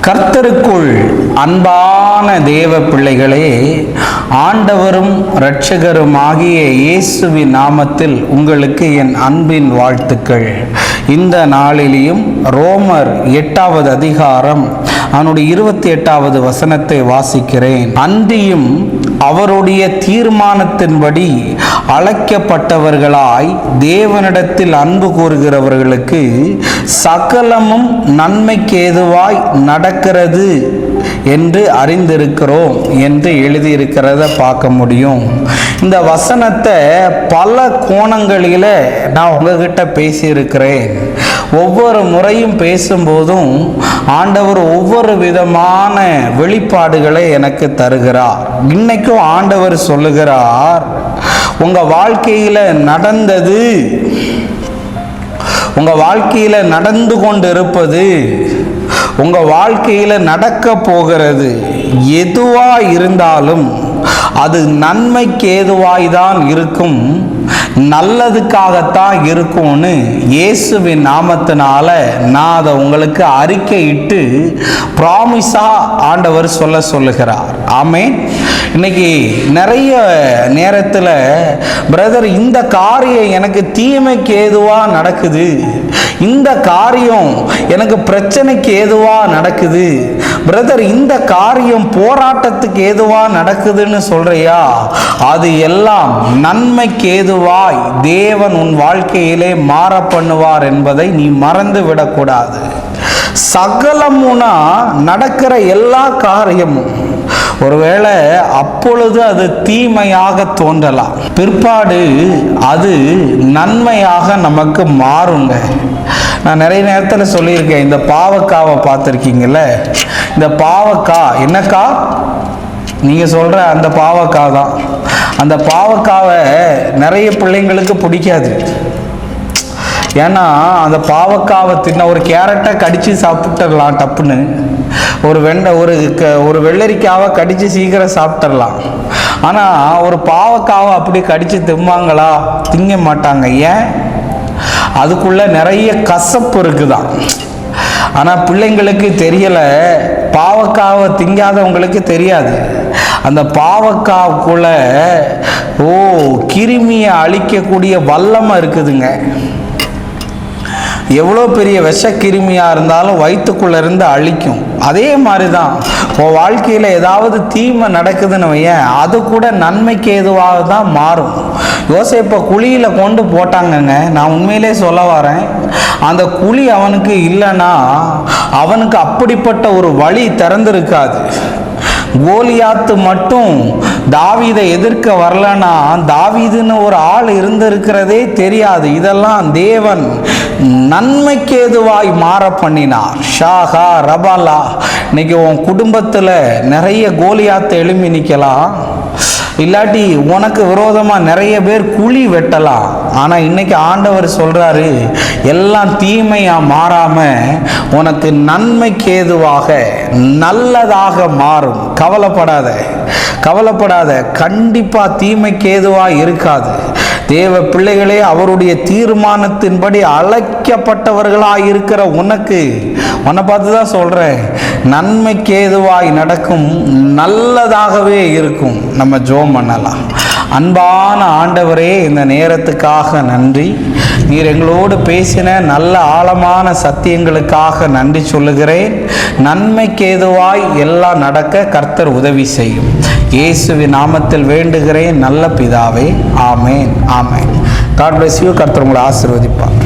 கர்த்தருக்குள் அன்பான தேவ பிள்ளைகளே, ஆண்டவரும் இரட்சகருமாகிய இயேசுவின் நாமத்தில் உங்களுக்கு என் அன்பின் வாழ்த்துக்கள். இந்த நாளிலேயும் ரோமர் 8வது அதிகாரம் அவனுடைய 28வது வசனத்தை வாசிக்கிறேன். அன்றியும் அவருடைய தீர்மானத்தின்படி அழைக்கப்பட்டவர்களாய் தேவனிடத்தில் அன்பு கூறுகிறவர்களுக்கு சகலமும் நன்மைக்கு ஏதுவாய் நடக்கிறது என்று அறிந்திருக்கிறோம் என்று எழுதியிருக்கிறத பார்க்க முடியும். இந்த வசனத்தை பல கோணங்களில் நான் உங்ககிட்ட பேசியிருக்கிறேன். ஒவ்வொரு முறையும் பேசும்போதும் ஆண்டவர் ஒவ்வொரு விதமான வெளிப்பாடுகளை எனக்கு தருகிறார். இன்னைக்கும் ஆண்டவர் சொல்லுகிறார், உங்க வாழ்க்கையில நடந்தது, உங்க வாழ்க்கையில நடந்து கொண்டிருப்பது, உங்க வாழ்க்கையில நடக்க போகிறது எதுவா இருந்தாலும் அது நன்மைக்கு ஏதுவாய்தான் இருக்கும், நல்லதுக்காகத்தான் இருக்கும்னு இயேசுவின் நாமத்தினால நான் அதை உங்களுக்கு அறிக்கையிட்டு ப்ராமிஸா ஆண்டவர் சொல்லுகிறார். ஆமென். இன்னைக்கு நிறைய நேரத்தில் பிரதர், இந்த காரியம் எனக்கு தீமைக்கு ஏதுவா நடக்குது, இந்த காரியம் எனக்கு பிரச்சனைக்கு ஏதுவா நடக்குது, பிரதர் இந்த காரியம் போராட்டத்துக்கு ஏதுவா நடக்குதுன்னு சொல்றியா, அது எல்லாம் நன்மைக்கு ஏதுவாய் தேவன் உன் வாழ்க்கையிலே மாற பண்ணுவார் என்பதை நீ மறந்து விடக்கூடாது. சகலமுனா நடக்கிற எல்லா காரியமும் ஒருவேளை அப்பொழுது அது தீமையாக தோன்றலாம், பிற்பாடு அது நன்மையாக நமக்கு மாறுங்க. நான் நிறைய நேரத்தில் சொல்லியிருக்கேன், இந்த பாவக்காவை பார்த்துருக்கீங்கல்ல, இந்த பாவக்காய் என்னக்கா நீங்கள் சொல்கிற அந்த பாவக்காய் தான். அந்த பாவக்காவை நிறைய பிள்ளைங்களுக்கு பிடிக்காது. ஏன்னா அந்த பாவக்காவை தின்ன ஒரு கேரட்டை கடித்து சாப்பிட்டுடலாம் டப்புன்னு, ஒரு வெள்ளரிக்காவை கடித்து சீக்கிரம் சாப்பிட்டுடலாம். ஆனால் ஒரு பாவக்காவை அப்படி கடித்து திம்பாங்களா? திங்க மாட்டாங்க. ஏன்? அதுக்குள்ள நிறைய கசப்பு இருக்குதான். ஆனால் பிள்ளைங்களுக்கு தெரியலை, பாவக்காவை திங்காதவங்களுக்கு தெரியாது. அந்த பாவக்காவுக்குள்ள கிருமியை அழிக்கக்கூடிய வல்லமை இருக்குதுங்க. எவ்வளோ பெரிய விஷ கிருமியாக இருந்தாலும் வயிற்றுக்குள்ளே இருந்து அழிக்கும். அதே மாதிரி தான் உன் வாழ்க்கையில் ஏதாவது தீமை நடக்குதுன்னு வையன், அது கூட நன்மைக்கு ஏதுவாக தான் மாறும். யோசேப்பை குழியில் கொண்டு போட்டாங்கங்க. நான் உண்மையிலே சொல்ல வரேன், அந்த குழி அவனுக்கு இல்லைன்னா அவனுக்கு அப்படிப்பட்ட ஒரு வழி திறந்திருக்காது. கோலியாத்து மட்டும் தாவீதை எதிர்க்க வரலன்னா தாவீதுன்னு ஒரு ஆள் இருந்திருக்கிறதே தெரியாது. இதெல்லாம் தேவன் நன்மைக்கு ஏதுவாய் மாற பண்ணினார். ஷாகா ரபாலா. இன்னைக்கு உன் குடும்பத்தில் நிறைய கோலியாத்தை எழுப்பி நிற்கலாம், இல்லாட்டி உனக்கு விரோதமாக நிறைய பேர் குழி வெட்டலாம். ஆனால் இன்னைக்கு ஆண்டவர் சொல்கிறாரு, எல்லாம் தீமையாக மாறாமல் உனக்கு நன்மைக்கு ஏதுவாக நல்லதாக மாறும். கவலைப்படாத, கண்டிப்பாக தீமைக்கு ஏதுவாக இருக்காது. தேவ பிள்ளைகளே, அவருடைய தீர்மானத்தின்படி அழைக்கப்பட்டவர்களாக இருக்கிற உன்னை பார்த்து தான் சொல்கிறேன், நன்மைக்கு ஏதுவாய் நடக்கும், நல்லதாகவே இருக்கும். நம்ம ஜெபம் பண்ணலாம். அன்பான ஆண்டவரே, இந்த நேரத்துக்காக நன்றி. நீர் எங்களோடு பேசின நல்ல ஆழமான சத்தியங்களுக்காக நன்றி சொல்லுகிறேன். நன்மைக்கு ஏதுவாய் எல்லாம் நடக்க கர்த்தர் உதவி செய்யும். இயேசுவின் நாமத்தில் வேண்டுகிறேன் நல்ல பிதாவே. ஆமேன். ஆமேன். God bless you. கர்த்தர் உங்களை ஆசீர்வதிப்பார்.